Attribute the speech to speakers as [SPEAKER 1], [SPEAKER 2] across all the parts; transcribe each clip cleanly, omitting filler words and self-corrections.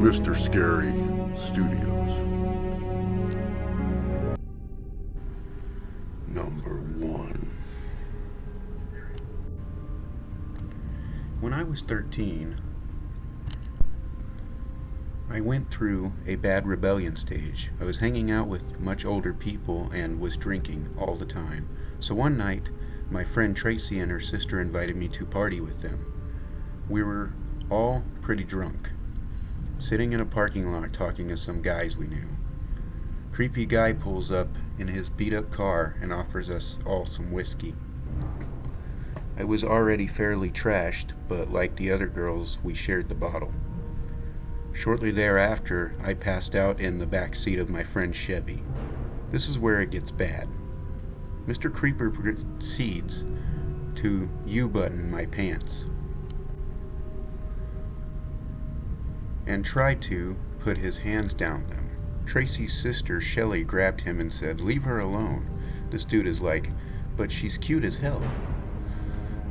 [SPEAKER 1] Mr. Scary Studios. Number 1.
[SPEAKER 2] When I was 13, I went through a bad rebellion stage. I was hanging out with much older people and was drinking all the time. So one night, my friend Tracy and her sister invited me to party with them. We were all pretty drunk, sitting in a parking lot talking to some guys we knew. Creepy guy pulls up in his beat up car and offers us all some whiskey. I was already fairly trashed, but like the other girls, we shared the bottle. Shortly thereafter, I passed out in the back seat of my friend's Chevy. This is where it gets bad. Mr. Creeper proceeds to U-button my pants and tried to put his hands down them. Tracy's sister, Shelley, grabbed him and said, "Leave her alone." This dude is like, "But she's cute as hell."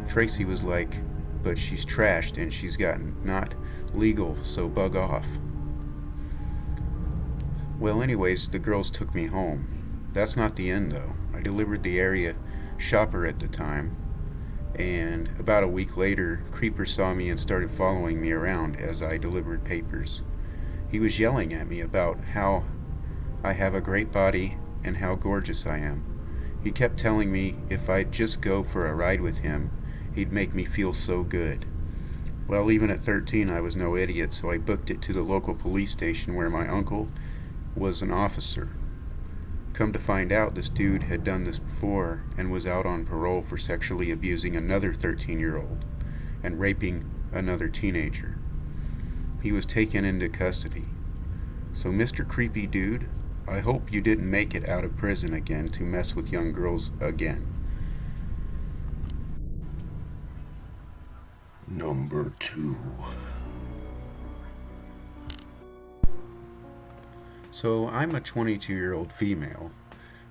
[SPEAKER 2] Tracy was like, "But she's trashed and she's gotten not legal, so bug off." Well, anyways, the girls took me home. That's not the end, though. I delivered the area shopper at the time, and about a week later, Creeper saw me and started following me around as I delivered papers. He was yelling at me about how I have a great body and how gorgeous I am. He kept telling me if I'd just go for a ride with him, he'd make me feel so good. Well, even at 13, I was no idiot, so I booked it to the local police station where my uncle was an officer. Come to find out, this dude had done this before and was out on parole for sexually abusing another 13-year-old and raping another teenager. He was taken into custody. So, Mr. Creepy Dude, I hope you didn't make it out of prison again to mess with young girls again.
[SPEAKER 1] Number 2.
[SPEAKER 2] So, I'm a 22-year-old female,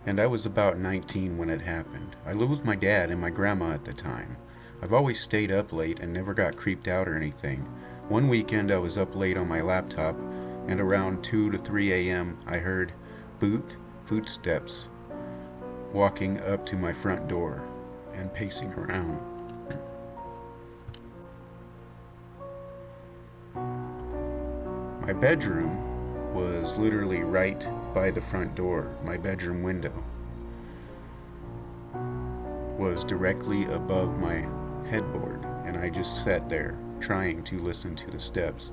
[SPEAKER 2] and I was about 19 when it happened. I lived with my dad and my grandma at the time. I've always stayed up late and never got creeped out or anything. One weekend I was up late on my laptop, and around 2 to 3 a.m. I heard footsteps walking up to my front door and pacing around. My bedroom was literally right by the front door. My bedroom window was directly above my headboard, and I just sat there trying to listen to the steps.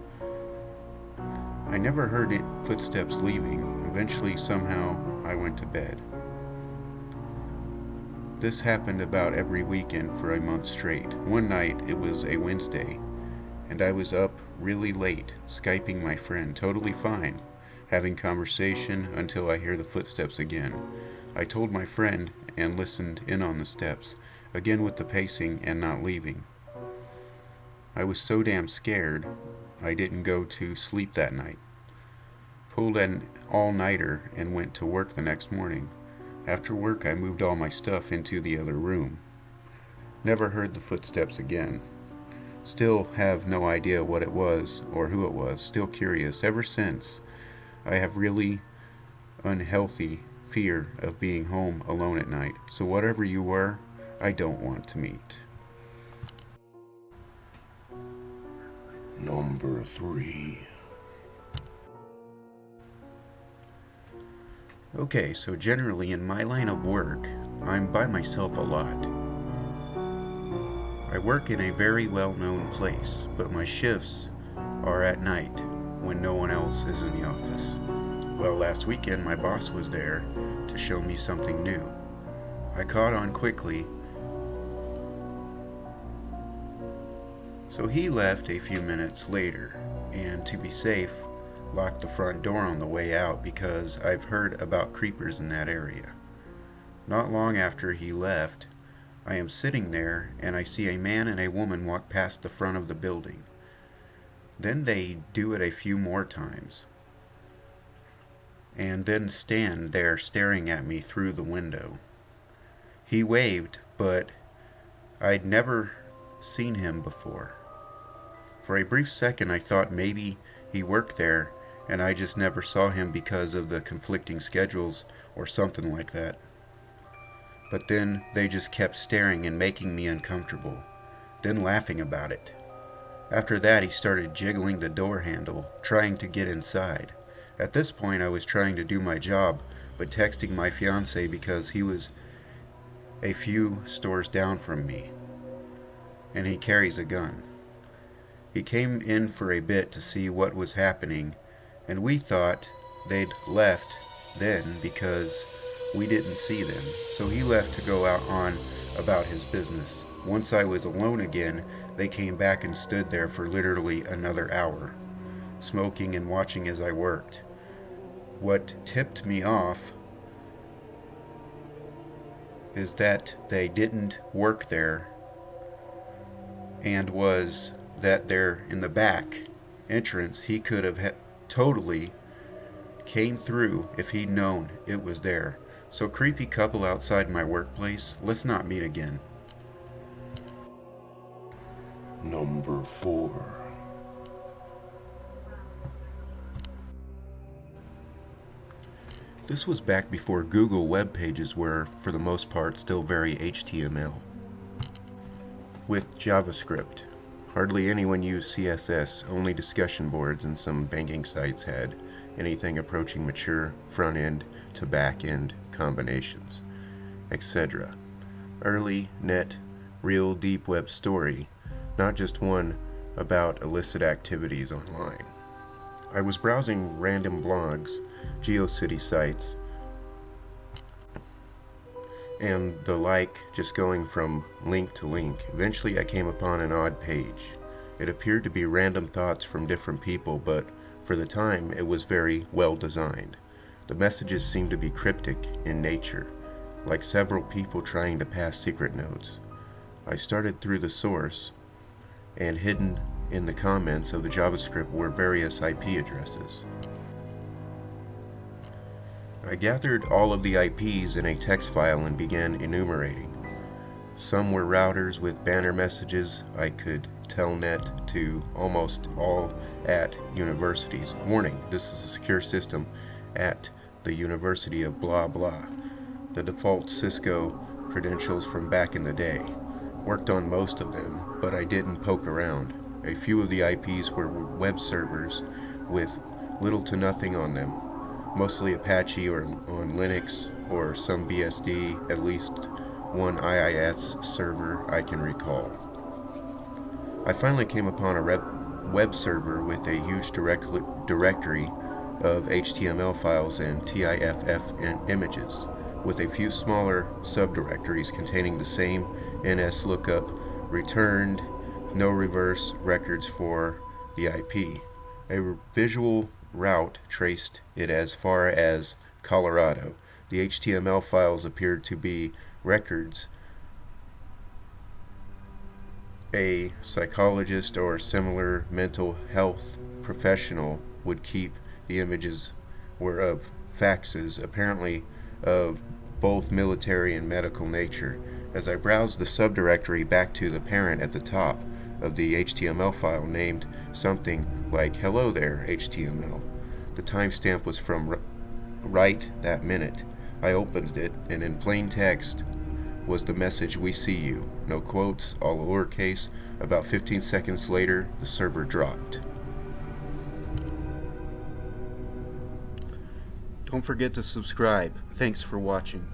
[SPEAKER 2] I never heard footsteps leaving. Eventually, somehow, I went to bed. This happened about every weekend for a month straight. One night, it was a Wednesday, and I was up really late, Skyping my friend, totally fine, having conversation until I hear the footsteps again. I told my friend and listened in on the steps, again with the pacing and not leaving. I was so damn scared, I didn't go to sleep that night. Pulled an all-nighter and went to work the next morning. After work, I moved all my stuff into the other room. Never heard the footsteps again. Still have no idea what it was or who it was. Still curious. Ever since, I have really unhealthy fear of being home alone at night. So whatever you were, I don't want to meet.
[SPEAKER 1] Number 3.
[SPEAKER 2] Okay, so generally in my line of work, I'm by myself a lot. I work in a very well-known place, but my shifts are at night when no one else is in the office. Well, last weekend my boss was there to show me something new. I caught on quickly, so he left a few minutes later, and to be safe, locked the front door on the way out because I've heard about creepers in that area. Not long after he left, I am sitting there and I see a man and a woman walk past the front of the building. Then they do it a few more times, and then stand there staring at me through the window. He waved, but I'd never seen him before. For a brief second, I thought maybe he worked there and I just never saw him because of the conflicting schedules or something like that. But then they just kept staring and making me uncomfortable, then laughing about it. After that, he started jiggling the door handle, trying to get inside. At this point, I was trying to do my job, but texting my fiance because he was a few stores down from me, and he carries a gun. He came in for a bit to see what was happening, and we thought they'd left then because we didn't see them, so he left to go out on about his business. Once I was alone again, they came back and stood there for literally another hour, smoking and watching as I worked. What tipped me off is that they didn't work there, and was that there in the back entrance he could have totally came through if he'd known it was there. So creepy couple outside my workplace, let's not meet again.
[SPEAKER 1] Number 4.
[SPEAKER 2] This was back before Google web pages were, for the most part, still very HTML. With JavaScript. Hardly anyone used CSS, only discussion boards and some banking sites had anything approaching mature front-end to back-end combinations, etc. Early net, real deep web story, not just one about illicit activities online. I was browsing random blogs, GeoCity sites, and the like, just going from link to link. Eventually I came upon an odd page. It appeared to be random thoughts from different people, but for the time it was very well designed. The messages seemed to be cryptic in nature, like several people trying to pass secret notes. I started through the source, and hidden in the comments of the JavaScript were various IP addresses. I gathered all of the IPs in a text file and began enumerating. Some were routers with banner messages I could telnet to, almost all at universities. Warning, this is a secure system at the University of blah blah. The default Cisco credentials from back in the day. Worked on most of them, but I didn't poke around. A few of the IPs were web servers with little to nothing on them, mostly Apache or on Linux or some BSD, at least one IIS server I can recall. I finally came upon a web server with a huge directory of HTML files and TIFF images, with a few smaller subdirectories containing the same NS lookup, returned, no reverse records for the IP. A visual route traced it as far as Colorado. The HTML files appeared to be records a psychologist or similar mental health professional would keep. The images were of faxes, apparently of both military and medical nature. As I browsed the subdirectory back to the parent at the top of the HTML file named something like "Hello there, HTML." The timestamp was from right that minute. I opened it, and in plain text was the message, "We see you." No quotes, all lowercase. About 15 seconds later, the server dropped. Don't forget to subscribe. Thanks for watching.